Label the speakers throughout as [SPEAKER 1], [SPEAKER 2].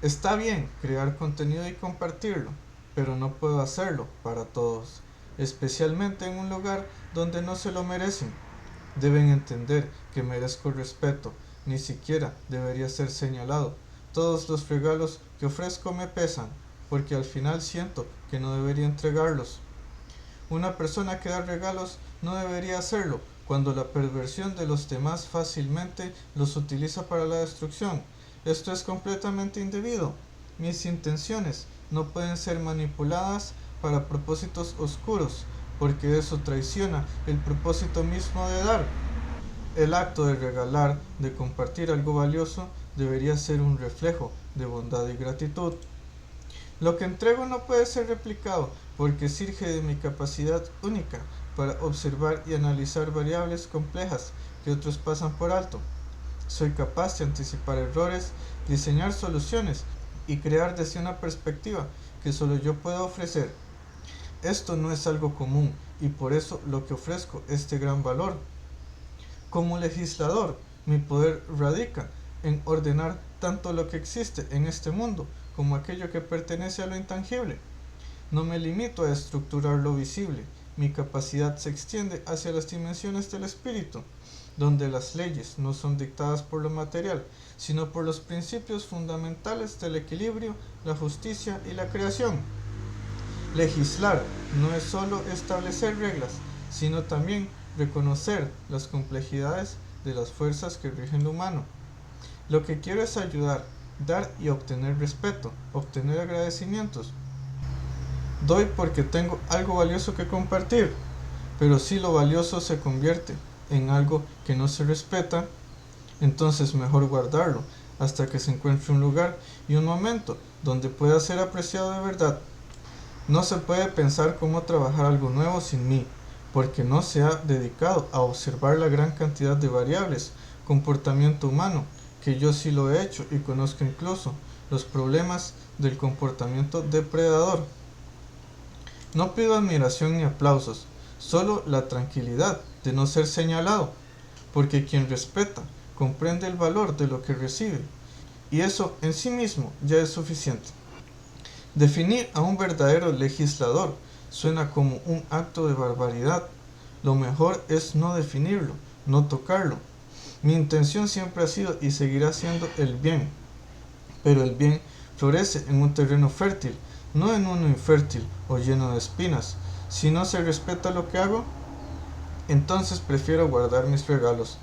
[SPEAKER 1] Está bien crear contenido y compartirlo, pero no puedo hacerlo para todos, especialmente en un lugar donde no se lo merecen. Deben entender que merezco respeto, ni siquiera debería ser señalado. Todos los regalos que ofrezco me pesan, porque al final siento que no debería entregarlos. Una persona que da regalos no debería hacerlo cuando la perversión de los demás fácilmente los utiliza para la destrucción. Esto es completamente indebido. Mis intenciones no pueden ser manipuladas para propósitos oscuros, porque eso traiciona el propósito mismo de dar. El acto de regalar, de compartir algo valioso, debería ser un reflejo de bondad y gratitud. Lo que entrego no puede ser replicado porque surge de mi capacidad única para observar y analizar variables complejas que otros pasan por alto. Soy capaz de anticipar errores, diseñar soluciones y crear desde una perspectiva que solo yo puedo ofrecer. Esto no es algo común y por eso lo que ofrezco es de gran valor. Como legislador, mi poder radica en ordenar tanto lo que existe en este mundo como aquello que pertenece a lo intangible. No me limito a estructurar lo visible, mi capacidad se extiende hacia las dimensiones del espíritu, donde las leyes no son dictadas por lo material, sino por los principios fundamentales del equilibrio, la justicia y la creación. Legislar no es solo establecer reglas, sino también reconocer las complejidades de las fuerzas que rigen lo humano. Lo que quiero es ayudar, dar y obtener respeto, obtener agradecimientos. Doy porque tengo algo valioso que compartir, pero si lo valioso se convierte en algo que no se respeta, entonces mejor guardarlo hasta que se encuentre un lugar y un momento donde pueda ser apreciado de verdad. No se puede pensar cómo trabajar algo nuevo sin mí, porque no se ha dedicado a observar la gran cantidad de variables, comportamiento humano, que yo sí lo he hecho y conozco incluso los problemas del comportamiento depredador. No pido admiración ni aplausos, solo la tranquilidad de no ser señalado, porque quien respeta comprende el valor de lo que recibe, y eso en sí mismo ya es suficiente. Definir a un verdadero legislador suena como un acto de barbaridad. Lo mejor es no definirlo, no tocarlo. Mi intención siempre ha sido y seguirá siendo el bien, pero el bien florece en un terreno fértil, no en uno infértil o lleno de espinas. Si no se respeta lo que hago, entonces prefiero guardar mis regalos,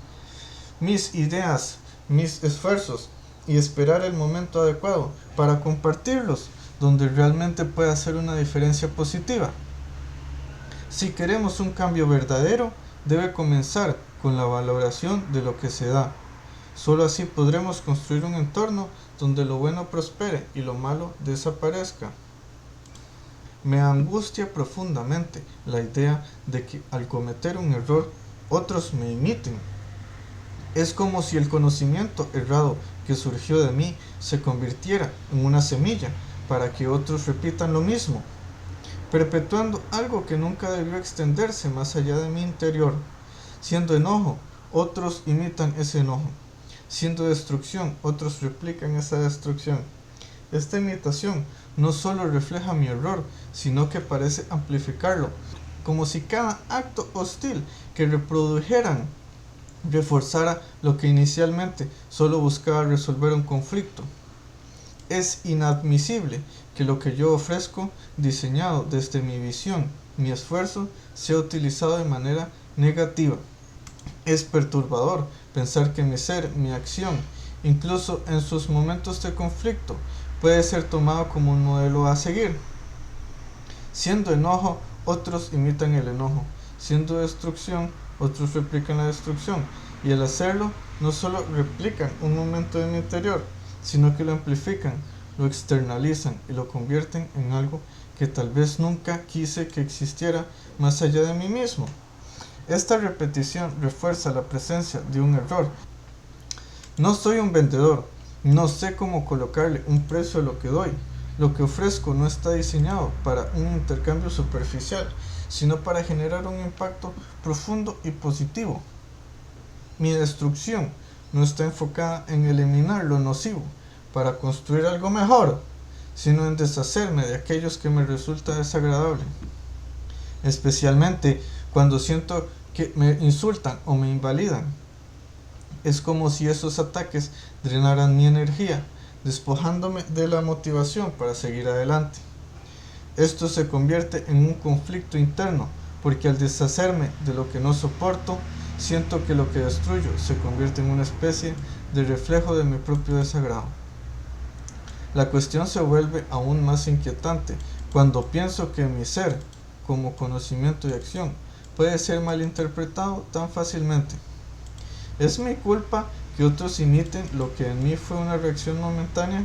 [SPEAKER 1] mis ideas, mis esfuerzos y esperar el momento adecuado para compartirlos donde realmente pueda hacer una diferencia positiva. Si queremos un cambio verdadero, debe comenzar con la valoración de lo que se da. Solo así podremos construir un entorno donde lo bueno prospere y lo malo desaparezca. Me angustia profundamente la idea de que al cometer un error otros me imiten. Es como si el conocimiento errado que surgió de mí se convirtiera en una semilla para que otros repitan lo mismo, perpetuando algo que nunca debió extenderse más allá de mi interior. Siendo enojo, otros imitan ese enojo. Siendo destrucción, otros replican esa destrucción. Esta imitación no solo refleja mi error, sino que parece amplificarlo, como si cada acto hostil que reprodujeran reforzara lo que inicialmente solo buscaba resolver un conflicto. Es inadmisible que lo que yo ofrezco, diseñado desde mi visión, mi esfuerzo, sea utilizado de manera negativa. Es perturbador pensar que mi ser, mi acción, incluso en sus momentos de conflicto, puede ser tomado como un modelo a seguir. Siendo enojo, otros imitan el enojo. Siendo destrucción, otros replican la destrucción. Y al hacerlo, no solo replican un momento de mi interior, sino que lo amplifican, lo externalizan y lo convierten en algo que tal vez nunca quise que existiera más allá de mí mismo. Esta repetición refuerza la presencia de un error. No soy un vendedor, no sé cómo colocarle un precio a lo que doy. Lo que ofrezco no está diseñado para un intercambio superficial, sino para generar un impacto profundo y positivo. Mi destrucción no está enfocada en eliminar lo nocivo, para construir algo mejor, sino en deshacerme de aquellos que me resulta desagradable, especialmente cuando siento que me insultan o me invalidan. Es como si esos ataques drenaran mi energía, despojándome de la motivación para seguir adelante. Esto se convierte en un conflicto interno, porque al deshacerme de lo que no soporto, siento que lo que destruyo se convierte en una especie de reflejo de mi propio desagrado. La cuestión se vuelve aún más inquietante cuando pienso que mi ser, como conocimiento y acción, puede ser malinterpretado tan fácilmente. ¿Es mi culpa que otros imiten lo que en mí fue una reacción momentánea?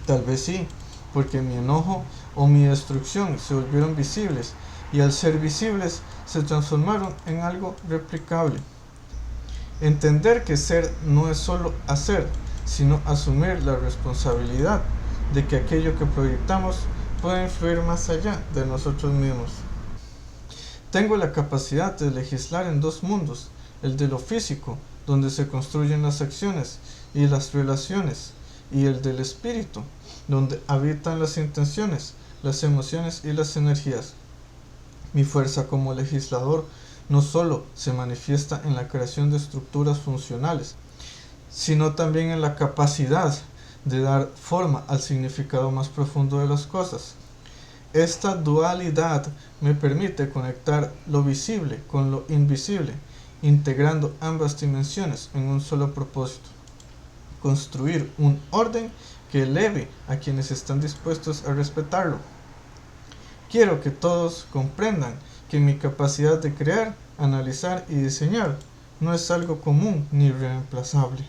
[SPEAKER 1] Tal vez sí, porque mi enojo o mi destrucción se volvieron visibles y al ser visibles se transformaron en algo replicable. Entender que ser no es solo hacer, sino asumir la responsabilidad de que aquello que proyectamos puede influir más allá de nosotros mismos. Tengo la capacidad de legislar en dos mundos, el de lo físico, donde se construyen las acciones y las relaciones, y el del espíritu, donde habitan las intenciones, las emociones y las energías. Mi fuerza como legislador no solo se manifiesta en la creación de estructuras funcionales, sino también en la capacidad de dar forma al significado más profundo de las cosas. Esta dualidad me permite conectar lo visible con lo invisible, integrando ambas dimensiones en un solo propósito: construir un orden que eleve a quienes están dispuestos a respetarlo. Quiero que todos comprendan que mi capacidad de crear, analizar y diseñar no es algo común ni reemplazable.